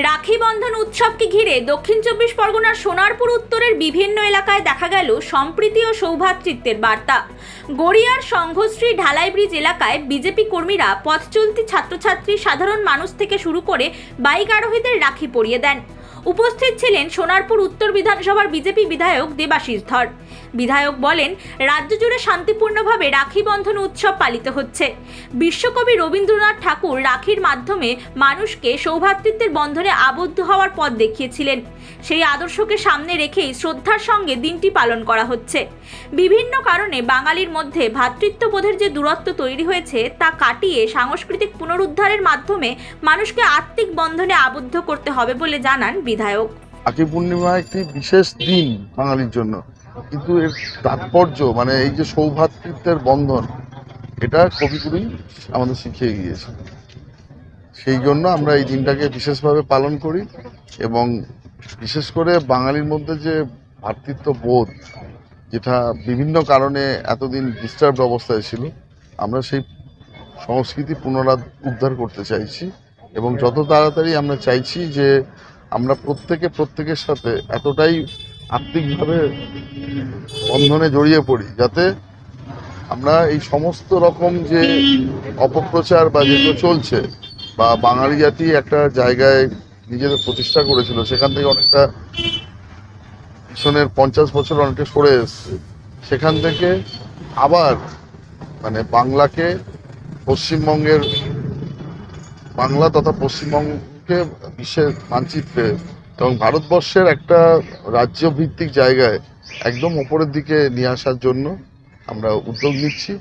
রাখি বন্ধন উৎসবকে ঘিরে দক্ষিণ চব্বিশ পরগনার সোনারপুর উত্তরের বিভিন্ন এলাকায় দেখা গেল সম্প্রীতি ও সৌভ্রাতৃত্বের বার্তা। গড়িয়ার সংঘশ্রী ঢালাই ব্রিজ এলাকায় বিজেপি কর্মীরা পথ চলতি ছাত্রছাত্রী, সাধারণ মানুষ থেকে শুরু করে বাইক আরোহীদের রাখি পরিয়ে দেন। উপস্থিত ছিলেন সোনারপুর উত্তর বিধানসভার বিজেপি বিধায়ক দেবাশিস ধর। বিধায়ক বলেন, রাজ্য জুড়ে শান্তিপূর্ণভাবে রাখি বন্ধন উৎসব পালিত হচ্ছে। বিশ্বকবি রবীন্দ্রনাথ ঠাকুর রাখির মাধ্যমে মানুষকে সৌভ্রাতৃত্বের বন্ধনে আবদ্ধ হওয়ার পথ দেখিয়েছিলেন। সেই আদর্শকে সামনে রেখেই শ্রদ্ধার সঙ্গে দিনটি পালন করা হচ্ছে। বিভিন্ন কারণে বাঙালির মধ্যে ভ্রাতৃত্ববোধের যে দূরত্ব তৈরি হয়েছে তা কাটিয়ে সাংস্কৃতিক পুনরুদ্ধারের মাধ্যমে মানুষকে আত্মিক বন্ধনে আবদ্ধ করতে হবে বলে জানান বিধায়ক। রাখি পূর্ণিমা একটি বিশেষ দিন বাঙালির জন্য, কিন্তু এর তাৎপর্য মানে এই যে সৌভ্রাতৃত্বের বন্ধন, এটা কবিগুরুই আমাদের শিখিয়ে গিয়েছে। সেই জন্য আমরা এই দিনটাকে বিশেষভাবে পালন করি এবং বিশেষ করে বাঙালির মধ্যে যে ভ্রাতৃত্ববোধ, যেটা বিভিন্ন কারণে এতদিন ডিস্টার্ব অবস্থায় ছিল, আমরা সেই সংস্কৃতি পুনরুদ্ধার করতে চাইছি এবং যত তাড়াতাড়ি আমরা চাইছি যে আমরা প্রত্যেকের সাথে এতটাই আত্মিকভাবে বন্ধনে জড়িয়ে পড়ি যাতে আমরা এই সমস্ত রকম যে অপপ্রচার বা যেগুলো চলছে বা বাঙালি জাতি একটা জায়গায় নিজেদের প্রতিষ্ঠা করেছিল, সেখান থেকে অনেকটা পিছনের 50 বছর অনেকটা সরে এসছে, সেখান থেকে আবার মানে বাংলাকে পশ্চিমবঙ্গের বাংলা তথা পশ্চিমবঙ্গকে বিশ্বের মানচিত্রে এবং ভারতবর্ষের একটা রাজ্যভিত্তিক জায়গায় একদম ওপরের দিকে নিয়ে আসার জন্য আমরা উদ্যোগ নিচ্ছি।